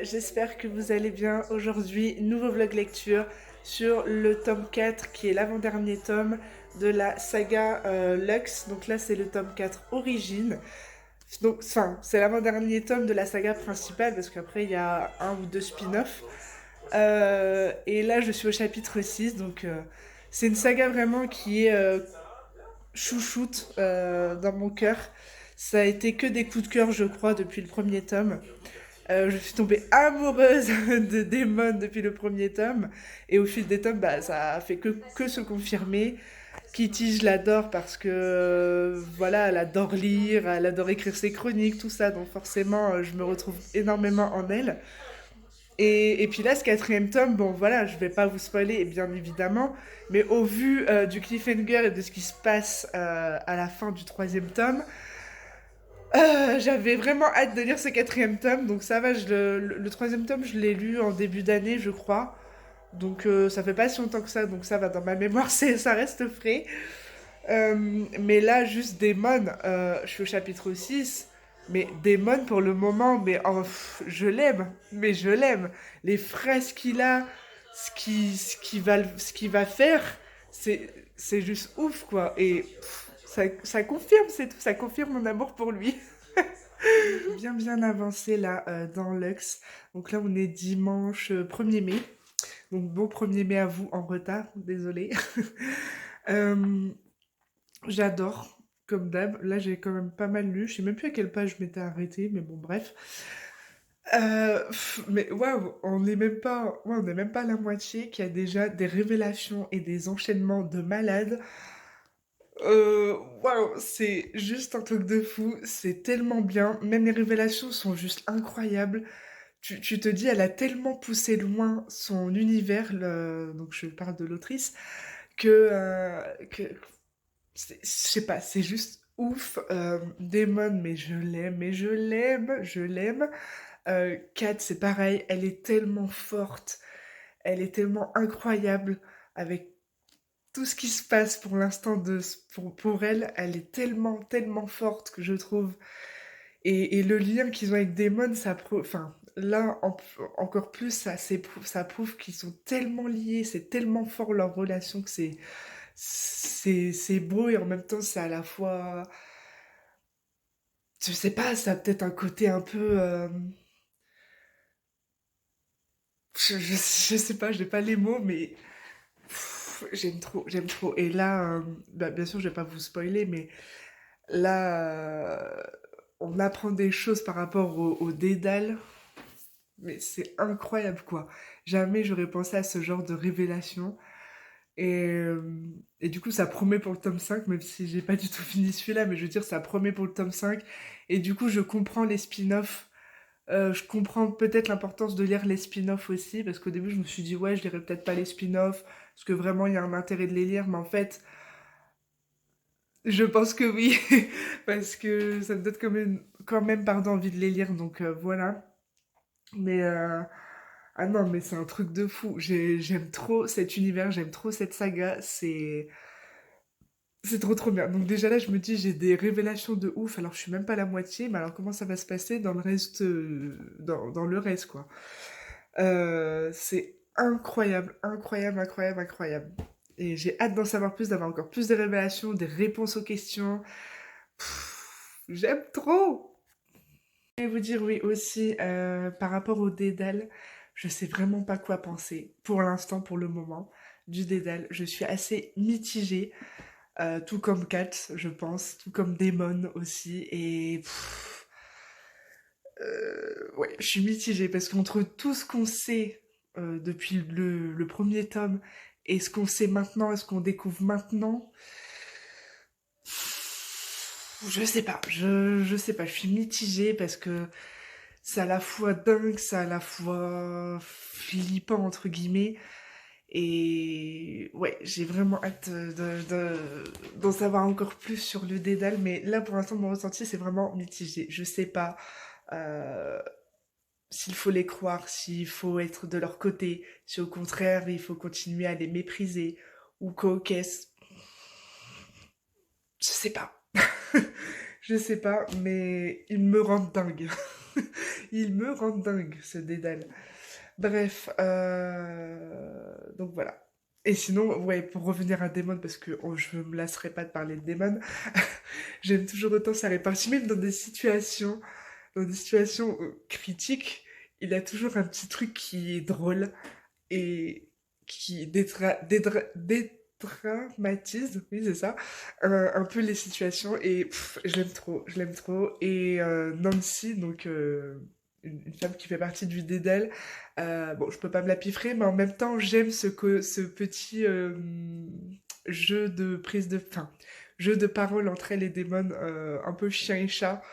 j'espère que vous allez bien. Aujourd'hui, nouveau vlog lecture sur le tome 4 qui est l'avant-dernier tome de la saga Lux. Donc là, c'est le tome 4 Origine. Donc, enfin, c'est l'avant-dernier tome de la saga principale parce qu'après, il y a un ou deux spin-offs. Et là, je suis au chapitre 6. Donc, c'est une saga vraiment qui est chouchoute dans mon cœur. Ça a été que des coups de cœur, je crois, depuis le premier tome. Je suis tombée amoureuse de Daemon depuis le premier tome. Et au fil des tomes, bah, ça a fait que se confirmer. Kitty, je l'adore parce que, voilà, elle adore lire, elle adore écrire ses chroniques, tout ça. Donc forcément, je me retrouve énormément en elle. Et puis là, ce quatrième tome, bon voilà, je vais pas vous spoiler, bien évidemment, mais au vu du cliffhanger et de ce qui se passe à la fin du troisième tome, j'avais vraiment hâte de lire ce quatrième tome, donc ça va, le troisième tome, je l'ai lu en début d'année, je crois. Donc ça fait pas si longtemps que ça, donc ça va, dans ma mémoire, ça reste frais. Mais là, juste Daemon, je suis au chapitre 6, mais Daemon, pour le moment, mais oh, je l'aime, mais je l'aime. Les phrases qu'il a, ce qu'il va faire, c'est juste ouf, quoi. Et ça confirme, c'est tout, ça confirme mon amour pour lui. Bien avancé là dans Lux. Donc là, on est dimanche 1er mai. Donc bon 1er mai à vous en retard, désolé. Euh, J'adore, comme d'hab. Là, j'ai quand même pas mal lu. Je sais même plus à quelle page je m'étais arrêtée, mais bon, bref. Mais waouh, on n'est même pas à la moitié, qu'il y a déjà des révélations et des enchaînements de malades. Waouh, c'est juste un truc de fou. C'est tellement bien. Même les révélations sont juste incroyables. Tu te dis, elle a tellement poussé loin son univers, donc je parle de l'autrice, que je sais pas, c'est juste ouf. Damon, mais je l'aime, mais je l'aime, je l'aime. Kat, c'est pareil, elle est tellement forte, elle est tellement incroyable avec tout ce qui se passe pour l'instant pour elle. Elle est tellement forte que je trouve. Et le lien qu'ils ont avec Damon, enfin, là, encore plus, ça prouve qu'ils sont tellement liés, c'est tellement fort leur relation que c'est beau et en même temps, c'est à la fois. Je sais pas, ça a peut-être un côté un peu. Je sais pas, j'ai pas les mots, mais j'aime trop, j'aime trop. Et là, bah, bien sûr, je vais pas vous spoiler, mais là, on apprend des choses par rapport au Dédale. Mais c'est incroyable, quoi. Jamais j'aurais pensé à ce genre de révélation. Et du coup, ça promet pour le tome 5, même si j'ai pas du tout fini celui-là, mais je veux dire, ça promet pour le tome 5. Et du coup, je comprends les spin-offs. Je comprends peut-être l'importance de lire les spin-offs aussi, parce qu'au début, je me suis dit, ouais, je lirai peut-être pas les spin-offs, parce que vraiment, il y a un intérêt de les lire, mais en fait, je pense que oui, parce que ça me donne quand même pardon, envie de les lire, donc voilà. Mais ah non, mais c'est un truc de fou. J'aime trop cet univers, j'aime trop cette saga. C'est trop bien. Donc déjà là, je me dis, j'ai des révélations de ouf. Alors je suis même pas à la moitié, mais alors comment ça va se passer dans le reste, dans le reste, quoi. C'est incroyable. Et j'ai hâte d'en savoir plus, d'avoir encore plus de révélations, des réponses aux questions. J'aime trop. Je vais vous dire oui aussi, par rapport au Dédale, je sais vraiment pas quoi penser, pour l'instant, pour le moment, du Dédale. Je suis assez mitigée, tout comme Kat, je pense, tout comme Damon aussi, et ouais, je suis mitigée, parce qu'entre tout ce qu'on sait depuis le premier tome, et ce qu'on sait maintenant, et ce qu'on découvre maintenant, je sais pas, je suis mitigée, parce que c'est à la fois dingue, c'est à la fois flippant, entre guillemets. Et ouais, j'ai vraiment hâte d'en savoir encore plus sur le Dédale. Mais là, pour l'instant, mon ressenti, c'est vraiment mitigé. Je sais pas euh, s'il faut les croire, s'il faut être de leur côté, si au contraire, il faut continuer à les mépriser, ou qu'est-ce. Je sais pas. Je sais pas, mais ils me rendent dingue. Il me rend dingue, ce Dédale. Bref, donc voilà. Et sinon, ouais, pour revenir à Damon, parce que je me lasserai pas de parler de Damon, j'aime toujours autant sa répartie, même dans des situations critiques, il a toujours un petit truc qui est drôle et qui dédramatise, oui c'est ça, un peu les situations et je l'aime trop. Et Nancy, donc une femme qui fait partie du Dédale, bon je peux pas me la piffrer, mais en même temps j'aime ce petit jeu de prise de, enfin, jeu de parole entre elle et Damon, un peu chien et chat,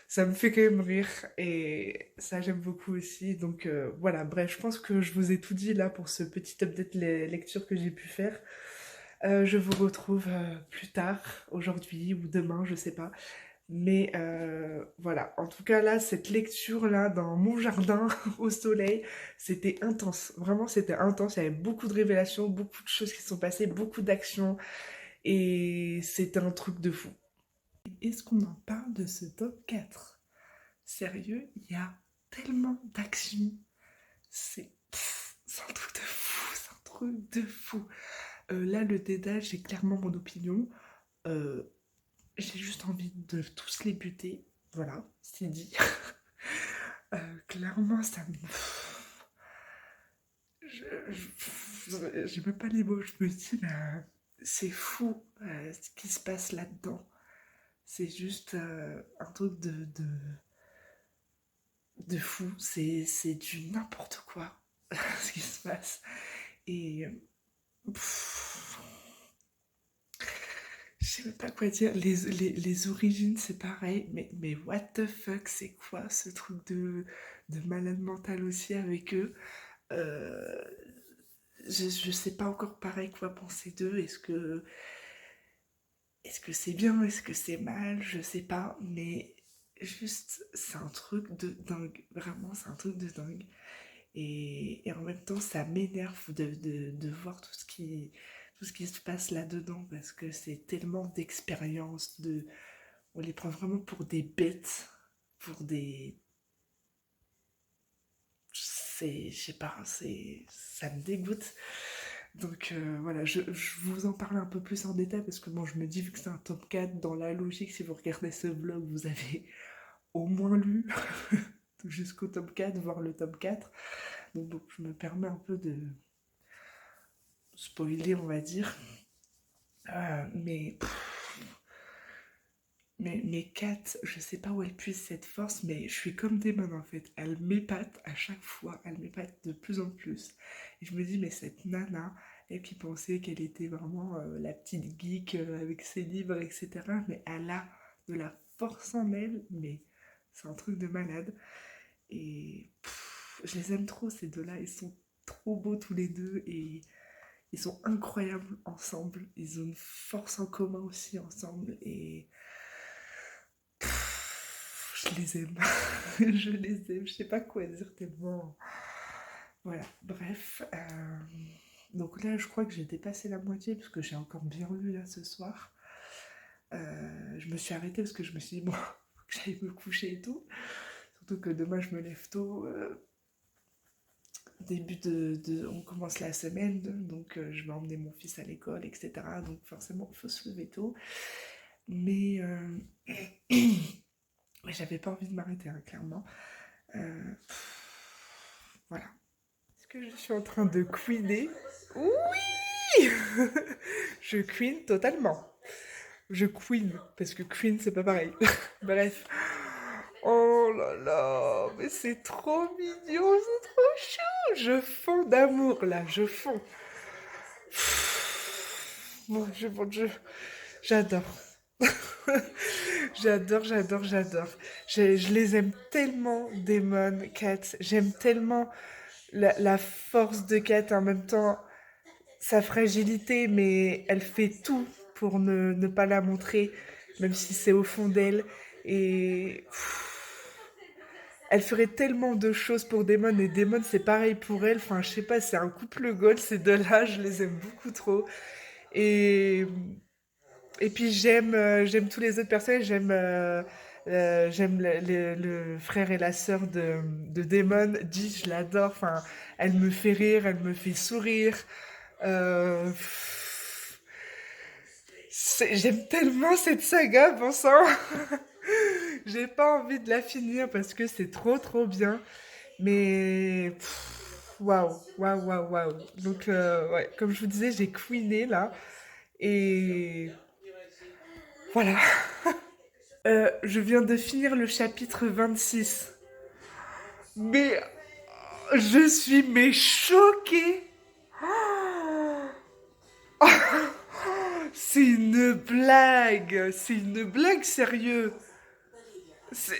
ça me fait quand même rire et ça j'aime beaucoup aussi. Donc voilà, bref, je pense que je vous ai tout dit là pour ce petit update lecture que j'ai pu faire. Je vous retrouve plus tard, aujourd'hui ou demain, je sais pas. Mais voilà, en tout cas là, cette lecture là dans mon jardin au soleil, c'était intense. Vraiment, c'était intense. Il y avait beaucoup de révélations, beaucoup de choses qui sont passées, beaucoup d'actions et c'était un truc de fou. Est-ce qu'on en parle de ce top 4? Sérieux, il y a tellement d'actions. C'est un truc de fou, c'est un truc de fou. Là, le dédale, j'ai clairement mon opinion. Euh, j'ai juste envie de tous les buter. Voilà, c'est dit. Clairement, ça me... J'ai même pas les mots. Je me dis, bah, c'est fou ce qui se passe là-dedans. C'est juste un truc de fou. C'est du n'importe quoi ce qui se passe. Et pff, je sais même pas quoi dire. Les origines, c'est pareil. Mais what the fuck, c'est quoi ce truc de malade mental aussi avec eux? Euh, je sais pas encore pareil quoi penser d'eux. Est-ce que c'est bien? Est-ce que c'est mal? Je sais pas. Mais juste, c'est un truc de dingue. Vraiment, c'est un truc de dingue. Et en même temps, ça m'énerve de voir tout ce qui se passe là-dedans parce que c'est tellement d'expérience, on les prend vraiment pour des bêtes, pour des... Je sais pas, ça me dégoûte. Donc voilà, je vous en parle un peu plus en détail parce que bon, je me dis, vu que c'est un top 4, dans la logique, si vous regardez ce vlog, vous avez au moins lu jusqu'au top 4, voire le top 4. Donc bon, je me permets un peu de spoiler, on va dire. Mais, mais Kat, je sais pas où elle puise cette force, mais je suis comme Damon en fait. Elle m'épate à chaque fois, elle m'épate de plus en plus. Et je me dis, mais cette nana, elle qui pensait qu'elle était vraiment la petite geek avec ses livres, etc. Mais elle a de la force en elle, mais c'est un truc de malade. Et je les aime trop ces deux-là, ils sont trop beaux tous les deux et ils sont incroyables ensemble. Ils ont une force en commun aussi ensemble et je les aime. Je les aime. Je sais pas quoi dire tellement. Voilà, bref. Donc là, je crois que j'ai dépassé la moitié parce que j'ai encore bien lu là ce soir. Je me suis arrêtée parce que je me suis dit, bon, faut que j'aille me coucher et tout. Surtout que demain, je me lève tôt. On commence la semaine, donc je vais emmener mon fils à l'école, etc. Donc forcément, il faut se lever tôt. Mais j'avais pas envie de m'arrêter, hein, clairement. Voilà. Est-ce que je suis en train de queener? Oui. Je queen totalement. Je queen, parce que queen, c'est pas pareil. Bref. Oh là là, mais c'est trop mignon, c'est trop chou. Je fonds d'amour là, je fonds. Mon Dieu, j'adore. J'adore, j'adore, j'adore. Je les aime tellement, Damon, Kat. J'aime tellement la force de Kat en même temps, sa fragilité, mais elle fait tout pour ne pas la montrer, même si c'est au fond d'elle. Et elle ferait tellement de choses pour Damon, et Damon, c'est pareil pour elle. Enfin, je sais pas, c'est un couple gold, ces deux-là, je les aime beaucoup trop. Et, et puis j'aime tous les autres personnages, j'aime J'aime le frère et la sœur de Damon. Dee, je l'adore. Enfin, elle me fait rire, elle me fait sourire. Pff, j'aime tellement cette saga, bon sang. J'ai pas envie de la finir parce que c'est trop trop bien. Mais waouh, waouh, waouh, waouh. Donc, ouais, comme je vous disais, j'ai queené là. Et voilà. Je viens de finir le chapitre 26. Mais je suis mais choquée. C'est une blague. C'est une blague sérieux. C'est...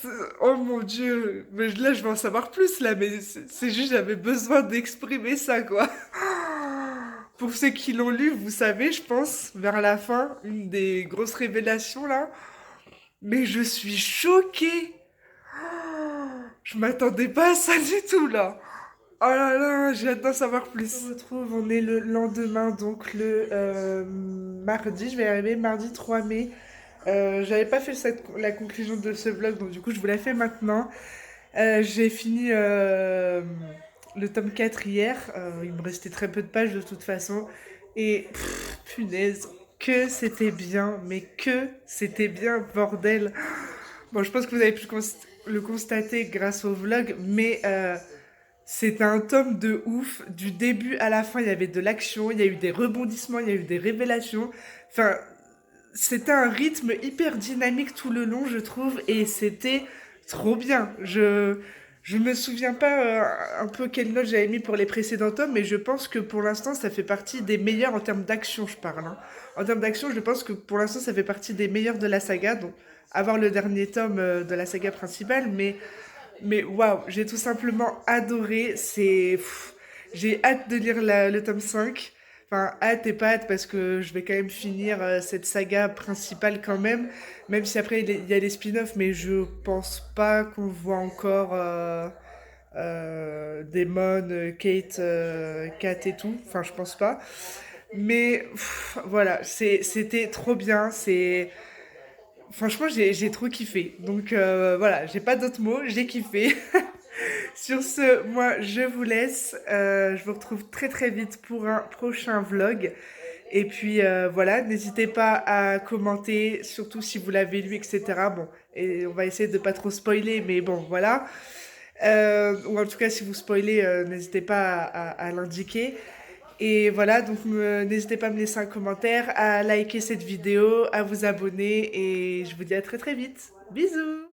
c'est- Oh mon dieu. Mais là, je vais en savoir plus là. Mais c'est juste, j'avais besoin d'exprimer ça, quoi. Pour ceux qui l'ont lu, vous savez, je pense, vers la fin, une des grosses révélations là. Mais je suis choquée. Je m'attendais pas à ça du tout là. Oh là là, j'ai hâte d'en savoir plus. On se retrouve, on est le lendemain, donc le mardi, je vais y arriver, mardi 3 mai. J'avais pas fait la conclusion de ce vlog, donc du coup je vous la fais maintenant. J'ai fini le tome 4 hier, il me restait très peu de pages de toute façon. Et punaise, que c'était bien, mais que c'était bien, bordel. Bon, je pense que vous avez pu le constater grâce au vlog, mais c'était un tome de ouf. Du début à la fin, il y avait de l'action, il y a eu des rebondissements, il y a eu des révélations. Enfin, c'était un rythme hyper dynamique tout le long, je trouve, et c'était trop bien. Je me souviens pas un peu quelle note j'avais mis pour les précédents tomes, mais je pense que pour l'instant, ça fait partie des meilleurs en termes d'action, je parle. Hein. En termes d'action, je pense que pour l'instant, ça fait partie des meilleurs de la saga, donc avoir le dernier tome de la saga principale, mais waouh, j'ai tout simplement adoré. J'ai hâte de lire le tome 5. Enfin, hâte et pas hâte parce que je vais quand même finir cette saga principale quand même. Même si après il y a les spin-offs, mais je pense pas qu'on voit encore Damon, Kate, Kat et tout. Enfin, je pense pas. Mais voilà, c'était trop bien. Franchement, j'ai trop kiffé. Donc voilà, j'ai pas d'autres mots, j'ai kiffé. Sur ce, moi, je vous laisse. Je vous retrouve très très vite pour un prochain vlog. Et puis voilà, n'hésitez pas à commenter, surtout si vous l'avez lu, etc. Bon, et on va essayer de pas trop spoiler, mais bon, voilà. Ou en tout cas, si vous spoilez, n'hésitez pas à l'indiquer. Et voilà, donc n'hésitez pas à me laisser un commentaire, à liker cette vidéo, à vous abonner, et je vous dis à très très vite. Bisous!